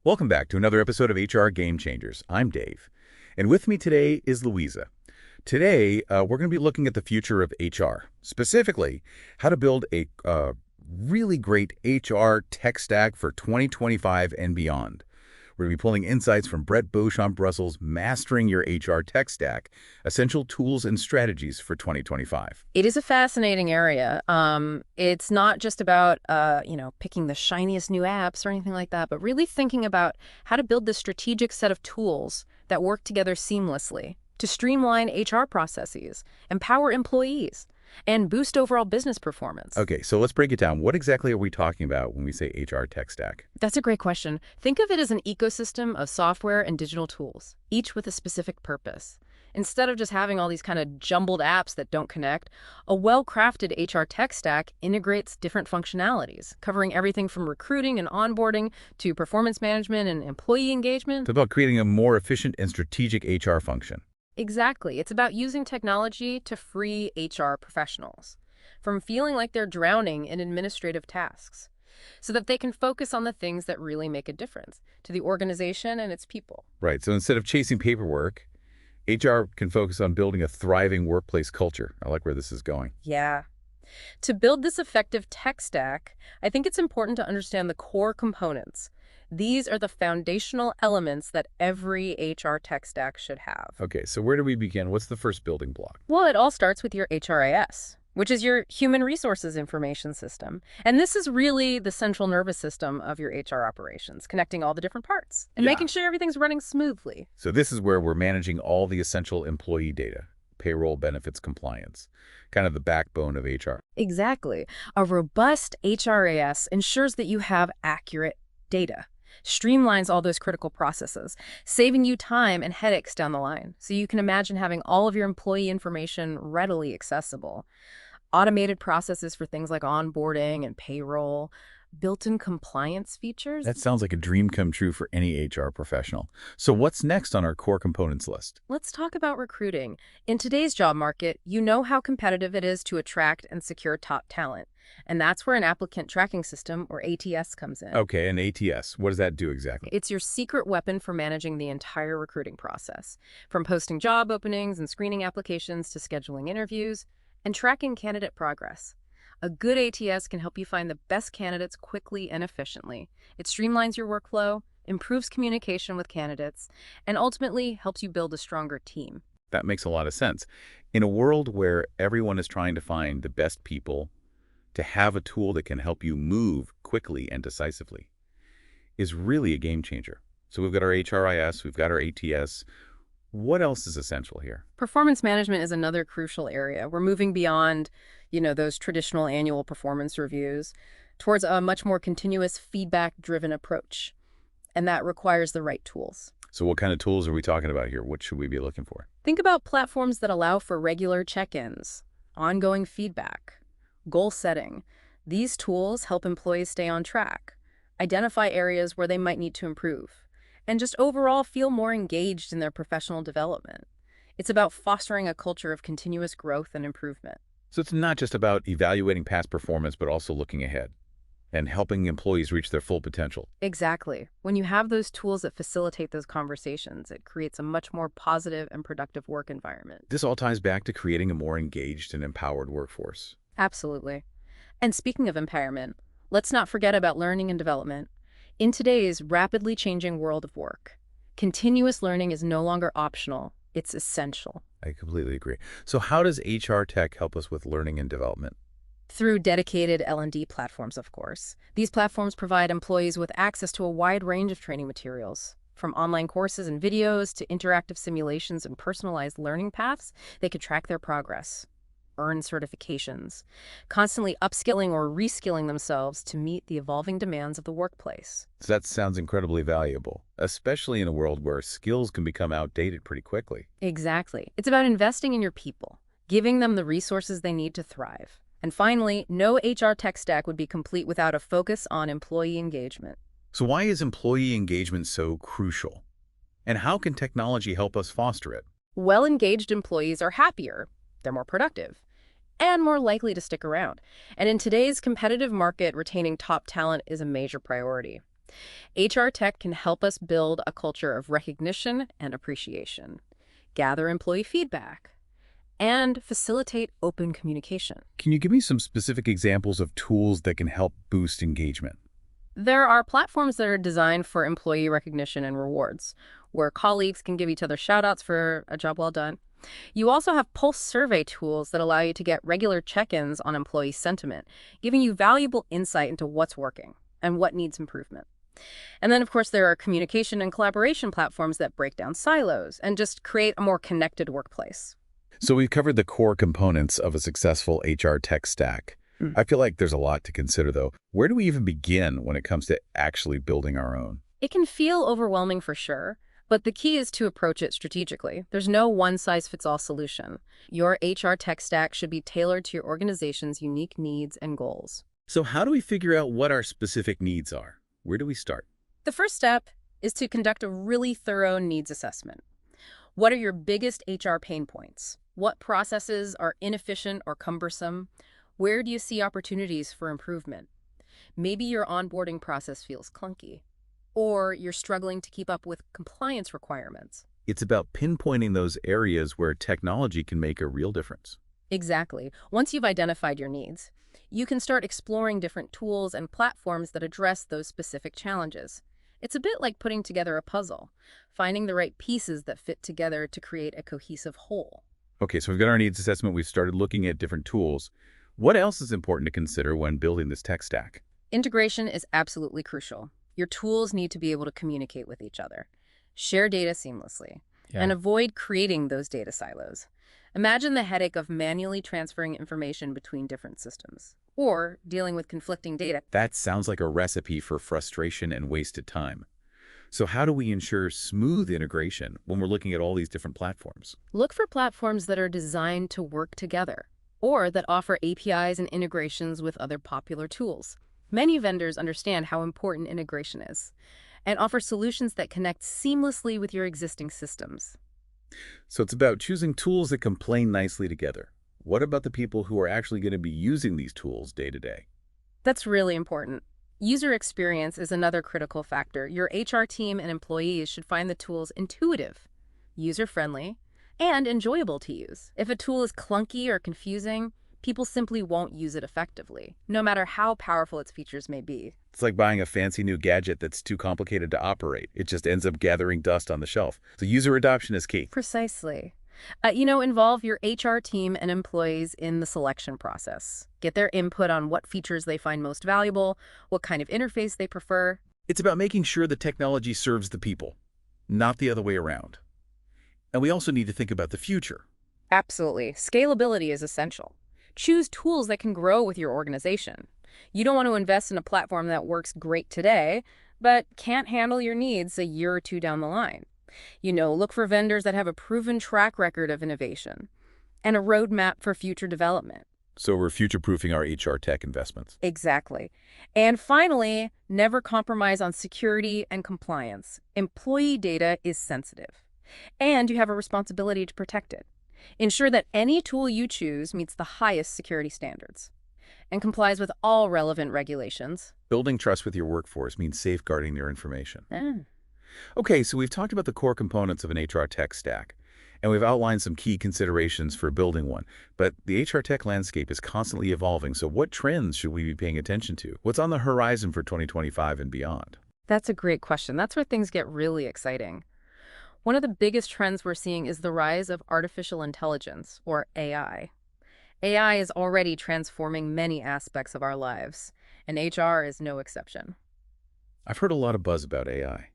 Welcome back to another episode of HR Game Changers. I'm Dave, and with me today is Louisa. Today, we're going to be looking at the future of HR, specifically how to build a really great HR tech stack for 2025 and beyond. We're going to be pulling insights from Brett Bosch on Brussels, Mastering Your HR Tech Stack, Essential Tools and Strategies for 2025. It is a fascinating area. It's not just about, picking the shiniest new apps or anything like that, but really thinking about how to build the strategic set of tools that work together seamlessly to streamline HR processes, empower employees, and boost overall business performance. Okay, so let's break it down. What exactly are we talking about when we say HR tech stack? That's a great question. Think of it as an ecosystem of software and digital tools, each with a specific purpose. Instead of just having all these kind of jumbled apps that don't connect, a well-crafted HR tech stack integrates different functionalities, covering everything from recruiting and onboarding to performance management and employee engagement. It's about creating a more efficient and strategic HR function. Exactly. It's about using technology to free HR professionals from feeling like they're drowning in administrative tasks so that they can focus on the things that really make a difference to the organization and its people. Right, so instead of chasing paperwork, HR can focus on building a thriving workplace culture. I like where this is going. Yeah. To build this effective tech stack, I think it's important to understand the core components. These are the foundational elements that every HR tech stack should have. Okay, so where do we begin? What's the first building block? Well, it all starts with your HRIS, which is your Human Resources Information System. And this is really the central nervous system of your HR operations, connecting all the different parts and making sure everything's running smoothly. So this is where we're managing all the essential employee data, payroll, benefits, compliance, kind of the backbone of HR. Exactly. A robust HRIS ensures that you have accurate data, streamlines all those critical processes, saving you time and headaches down the line. So you can imagine having all of your employee information readily accessible. Automated processes for things like onboarding and payroll, built-in compliance features. That sounds like a dream come true for any HR professional. So what's next on our core components list? Let's talk about recruiting. In today's job market, you know how competitive it is to attract and secure top talent. And that's where an applicant tracking system, or ATS, comes in. Okay, an ATS. What does that do exactly? It's your secret weapon for managing the entire recruiting process, from posting job openings and screening applications to scheduling interviews and tracking candidate progress. A good ATS can help you find the best candidates quickly and efficiently. It streamlines your workflow, improves communication with candidates, and ultimately helps you build a stronger team. That makes a lot of sense. In a world where everyone is trying to find the best people, to have a tool that can help you move quickly and decisively is really a game changer. So we've got our HRIS, we've got our ATS. What else is essential here? Performance management is another crucial area. We're moving beyond, those traditional annual performance reviews towards a much more continuous feedback-driven approach. And that requires the right tools. So what kind of tools are we talking about here? What should we be looking for? Think about platforms that allow for regular check-ins, ongoing feedback, goal setting. These tools help employees stay on track, identify areas where they might need to improve, and just overall feel more engaged in their professional development. It's about fostering a culture of continuous growth and improvement. So it's not just about evaluating past performance, but also looking ahead and helping employees reach their full potential. Exactly. When you have those tools that facilitate those conversations, it creates a much more positive and productive work environment. This all ties back to creating a more engaged and empowered workforce. Absolutely. And speaking of empowerment, let's not forget about learning and development. In today's rapidly changing world of work, continuous learning is no longer optional, it's essential. I completely agree. So how does HR tech help us with learning and development? Through dedicated L&D platforms, of course. These platforms provide employees with access to a wide range of training materials. From online courses and videos to interactive simulations and personalized learning paths, they can track their progress, earn certifications, constantly upskilling or reskilling themselves to meet the evolving demands of the workplace. So that sounds incredibly valuable, especially in a world where skills can become outdated pretty quickly. Exactly. It's about investing in your people, giving them the resources they need to thrive. And finally, no HR tech stack would be complete without a focus on employee engagement. So why is employee engagement so crucial? And how can technology help us foster it? Well-engaged employees are happier, they're more productive, and more likely to stick around. And in today's competitive market, retaining top talent is a major priority. HR tech can help us build a culture of recognition and appreciation, gather employee feedback, and facilitate open communication. Can you give me some specific examples of tools that can help boost engagement? There are platforms that are designed for employee recognition and rewards, where colleagues can give each other shout-outs for a job well done. You also have pulse survey tools that allow you to get regular check-ins on employee sentiment, giving you valuable insight into what's working and what needs improvement. And then, of course, there are communication and collaboration platforms that break down silos and just create a more connected workplace. So we've covered the core components of a successful HR tech stack. I feel like there's a lot to consider, though. Where do we even begin when it comes to actually building our own? It can feel overwhelming for sure, but the key is to approach it strategically. There's no one-size-fits-all solution. Your HR tech stack should be tailored to your organization's unique needs and goals. So how do we figure out what our specific needs are? Where do we start? The first step is to conduct a really thorough needs assessment. What are your biggest HR pain points? What processes are inefficient or cumbersome? Where do you see opportunities for improvement? Maybe your onboarding process feels clunky, or you're struggling to keep up with compliance requirements. It's about pinpointing those areas where technology can make a real difference. Exactly. Once you've identified your needs, you can start exploring different tools and platforms that address those specific challenges. It's a bit like putting together a puzzle, finding the right pieces that fit together to create a cohesive whole. Okay, so we've got our needs assessment. We've started looking at different tools. What else is important to consider when building this tech stack? Integration is absolutely crucial. Your tools need to be able to communicate with each other, share data seamlessly, and avoid creating those data silos. Imagine the headache of manually transferring information between different systems, or dealing with conflicting data. That sounds like a recipe for frustration and wasted time. So how do we ensure smooth integration when we're looking at all these different platforms? Look for platforms that are designed to work together, or that offer APIs and integrations with other popular tools. Many vendors understand how important integration is, and offer solutions that connect seamlessly with your existing systems. So it's about choosing tools that can play nicely together. What about the people who are actually going to be using these tools day to day? That's really important. User experience is another critical factor. Your HR team and employees should find the tools intuitive, user-friendly, and enjoyable to use. If a tool is clunky or confusing, people simply won't use it effectively, no matter how powerful its features may be. It's like buying a fancy new gadget that's too complicated to operate. It just ends up gathering dust on the shelf. So user adoption is key. Precisely. Involve your HR team and employees in the selection process. Get their input on what features they find most valuable, what kind of interface they prefer. It's about making sure the technology serves the people, not the other way around. And we also need to think about the future. Absolutely. Scalability is essential. Choose tools that can grow with your organization. You don't want to invest in a platform that works great today, but can't handle your needs a year or two down the line. Look for vendors that have a proven track record of innovation and a roadmap for future development. So we're future-proofing our HR tech investments. Exactly. And finally, never compromise on security and compliance. Employee data is sensitive, and you have a responsibility to protect it. Ensure that any tool you choose meets the highest security standards and complies with all relevant regulations. Building trust with your workforce means safeguarding their information. Okay, so we've talked about the core components of an HR tech stack, and we've outlined some key considerations for building one. But the HR tech landscape is constantly evolving, so what trends should we be paying attention to? What's on the horizon for 2025 and beyond? That's a great question. That's where things get really exciting. One of the biggest trends we're seeing is the rise of artificial intelligence, or AI. AI is already transforming many aspects of our lives, and HR is no exception. I've heard a lot of buzz about AI,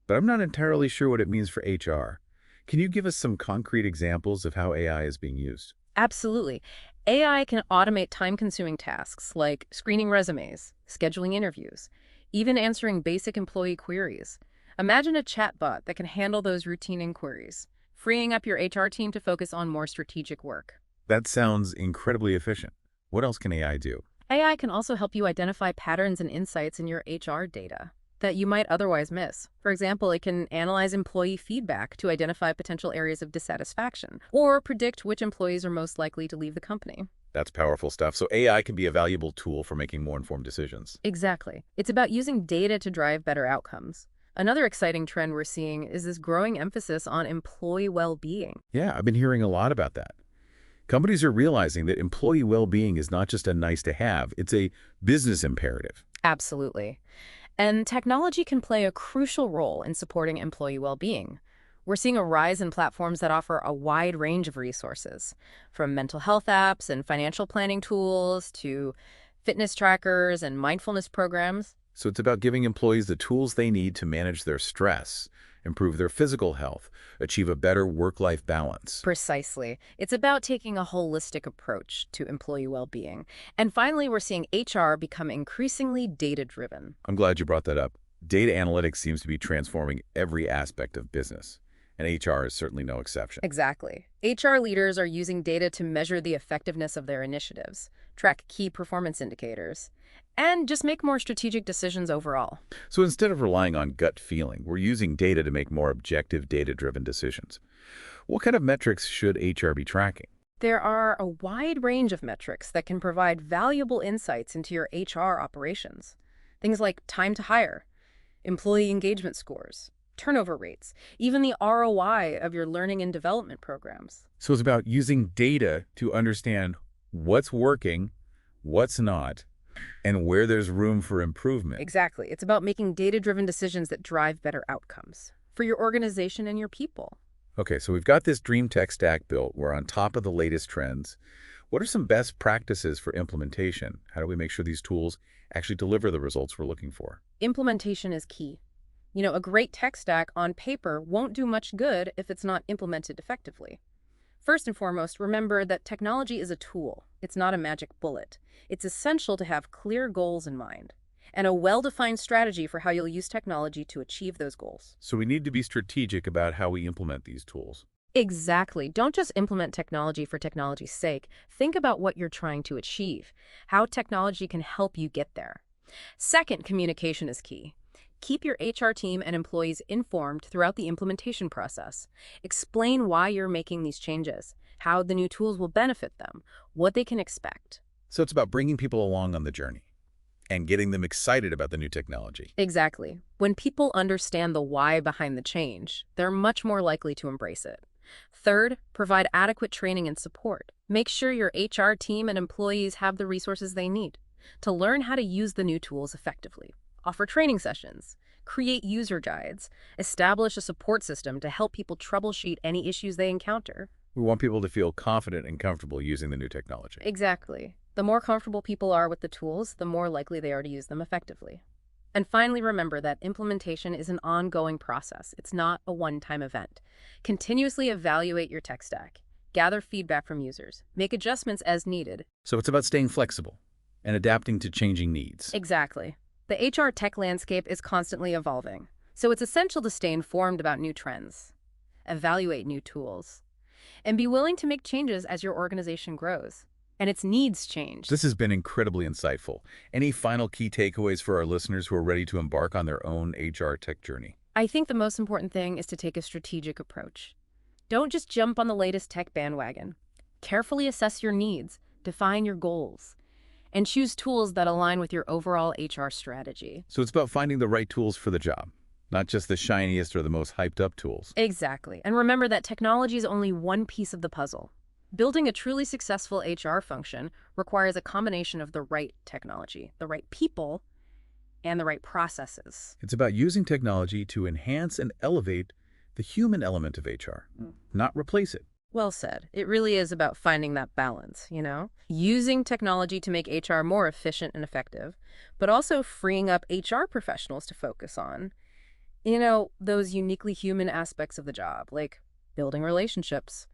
but I'm not entirely sure what it means for HR. Can you give us some concrete examples of how AI is being used? Absolutely. AI can automate time-consuming tasks like screening resumes, scheduling interviews, even answering basic employee queries. Imagine a chatbot that can handle those routine inquiries, freeing up your HR team to focus on more strategic work. That sounds incredibly efficient. What else can AI do? AI can also help you identify patterns and insights in your HR data that you might otherwise miss. For example, it can analyze employee feedback to identify potential areas of dissatisfaction or predict which employees are most likely to leave the company. That's powerful stuff. So AI can be a valuable tool for making more informed decisions. Exactly. It's about using data to drive better outcomes. Another exciting trend we're seeing is this growing emphasis on employee well-being. Yeah, I've been hearing a lot about that. Companies are realizing that employee well-being is not just a nice to have, it's a business imperative. Absolutely. And technology can play a crucial role in supporting employee well-being. We're seeing a rise in platforms that offer a wide range of resources, from mental health apps and financial planning tools to fitness trackers and mindfulness programs. So it's about giving employees the tools they need to manage their stress, improve their physical health, achieve a better work-life balance. Precisely. It's about taking a holistic approach to employee well-being. And finally, we're seeing HR become increasingly data-driven. I'm glad you brought that up. Data analytics seems to be transforming every aspect of business, and HR is certainly no exception. Exactly. HR leaders are using data to measure the effectiveness of their initiatives, track key performance indicators, and just make more strategic decisions overall. So instead of relying on gut feeling, we're using data to make more objective, data-driven decisions. What kind of metrics should HR be tracking? There are a wide range of metrics that can provide valuable insights into your HR operations. Things like time to hire, employee engagement scores, turnover rates, even the ROI of your learning and development programs. So it's about using data to understand what's working, what's not, and where there's room for improvement. Exactly. It's about making data-driven decisions that drive better outcomes for your organization and your people. Okay, so we've got this dream tech stack built. We're on top of the latest trends. What are some best practices for implementation? How do we make sure these tools actually deliver the results we're looking for? Implementation is key. A great tech stack on paper won't do much good if it's not implemented effectively. First and foremost, remember that technology is a tool. It's not a magic bullet. It's essential to have clear goals in mind and a well-defined strategy for how you'll use technology to achieve those goals. So we need to be strategic about how we implement these tools. Exactly. Don't just implement technology for technology's sake. Think about what you're trying to achieve, how technology can help you get there. Second, communication is key. Keep your HR team and employees informed throughout the implementation process. Explain why you're making these changes, how the new tools will benefit them, what they can expect. So it's about bringing people along on the journey and getting them excited about the new technology. Exactly. When people understand the why behind the change, they're much more likely to embrace it. Third, provide adequate training and support. Make sure your HR team and employees have the resources they need to learn how to use the new tools effectively. Offer training sessions, create user guides, establish a support system to help people troubleshoot any issues they encounter. We want people to feel confident and comfortable using the new technology. Exactly. The more comfortable people are with the tools, the more likely they are to use them effectively. And finally, remember that implementation is an ongoing process. It's not a one-time event. Continuously evaluate your tech stack, gather feedback from users, make adjustments as needed. So it's about staying flexible and adapting to changing needs. Exactly. The HR tech landscape is constantly evolving, so it's essential to stay informed about new trends, evaluate new tools, and be willing to make changes as your organization grows and its needs change. This has been incredibly insightful. Any final key takeaways for our listeners who are ready to embark on their own HR tech journey? I think the most important thing is to take a strategic approach. Don't just jump on the latest tech bandwagon. Carefully assess your needs, define your goals, and choose tools that align with your overall HR strategy. So it's about finding the right tools for the job, not just the shiniest or the most hyped up tools. Exactly. And remember that technology is only one piece of the puzzle. Building a truly successful HR function requires a combination of the right technology, the right people, and the right processes. It's about using technology to enhance and elevate the human element of HR, not replace it. Well said. It really is about finding that balance, Using technology to make HR more efficient and effective, but also freeing up HR professionals to focus on, those uniquely human aspects of the job, like building relationships,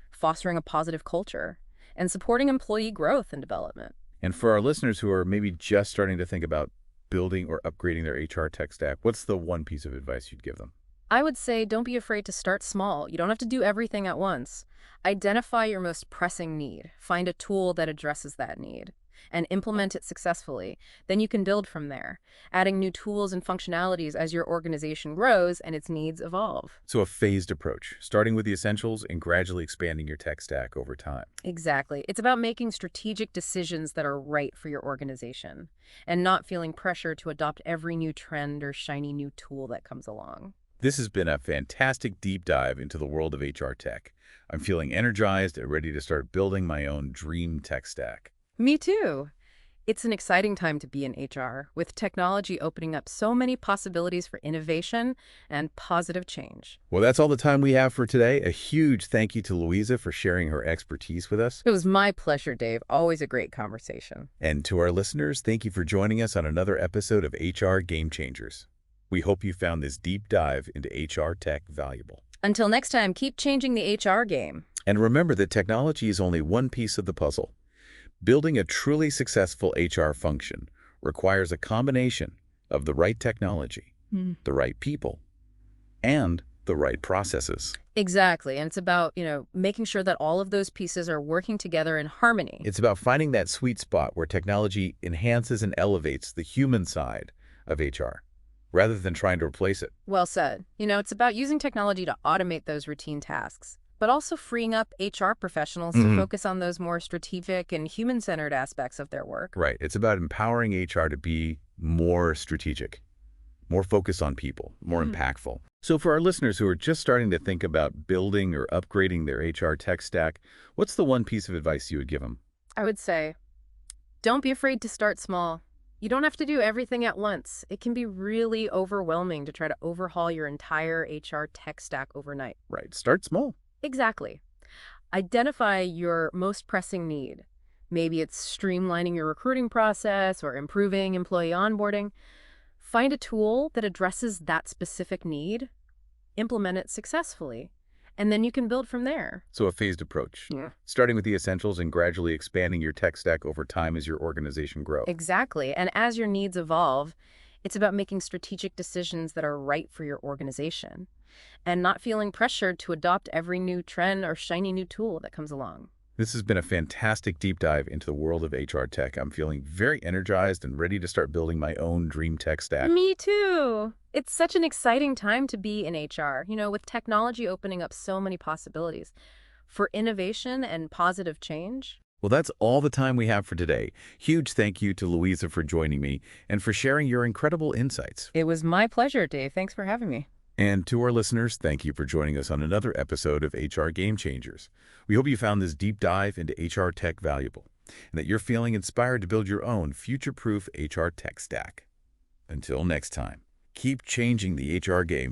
fostering a positive culture, and supporting employee growth and development. And for our listeners who are maybe just starting to think about building or upgrading their HR tech stack, what's the one piece of advice you'd give them? I would say don't be afraid to start small. You don't have to do everything at once. Identify your most pressing need. Find a tool that addresses that need. and implement it successfully. Then you can build from there, adding new tools and functionalities as your organization grows and its needs evolve. So a phased approach, starting with the essentials and gradually expanding your tech stack over time. Exactly. It's about making strategic decisions that are right for your organization and not feeling pressure to adopt every new trend or shiny new tool that comes along. This has been a fantastic deep dive into the world of HR tech. I'm feeling energized and ready to start building my own dream tech stack. Me too. It's an exciting time to be in HR, with technology opening up so many possibilities for innovation and positive change. Well, that's all the time we have for today. A huge thank you to Louisa for sharing her expertise with us. It was my pleasure, Dave. Always a great conversation. And to our listeners, thank you for joining us on another episode of HR Game Changers. We hope you found this deep dive into HR tech valuable. Until next time, keep changing the HR game. And remember that technology is only one piece of the puzzle. Building a truly successful HR function requires a combination of the right technology, the right people, and the right processes. Exactly. And it's about, making sure that all of those pieces are working together in harmony. It's about finding that sweet spot where technology enhances and elevates the human side of HR, rather than trying to replace it. Well said. It's about using technology to automate those routine tasks, but also freeing up HR professionals to focus on those more strategic and human-centered aspects of their work. Right. It's about empowering HR to be more strategic, more focused on people, more impactful. So for our listeners who are just starting to think about building or upgrading their HR tech stack, what's the one piece of advice you would give them? I would say, don't be afraid to start small. You don't have to do everything at once. It can be really overwhelming to try to overhaul your entire HR tech stack overnight. Right. Start small. Exactly. Identify your most pressing need. Maybe it's streamlining your recruiting process or improving employee onboarding. Find a tool that addresses that specific need, implement it successfully, and then you can build from there. So a phased approach. Yeah. Starting with the essentials and gradually expanding your tech stack over time as your organization grows. Exactly. And as your needs evolve, it's about making strategic decisions that are right for your organization and not feeling pressured to adopt every new trend or shiny new tool that comes along. This has been a fantastic deep dive into the world of HR tech. I'm feeling very energized and ready to start building my own dream tech stack. Me too. It's such an exciting time to be in HR, with technology opening up so many possibilities for innovation and positive change. Well, that's all the time we have for today. Huge thank you to Louisa for joining me and for sharing your incredible insights. It was my pleasure, Dave. Thanks for having me. And to our listeners, thank you for joining us on another episode of HR Game Changers. We hope you found this deep dive into HR tech valuable and that you're feeling inspired to build your own future-proof HR tech stack. Until next time, keep changing the HR game.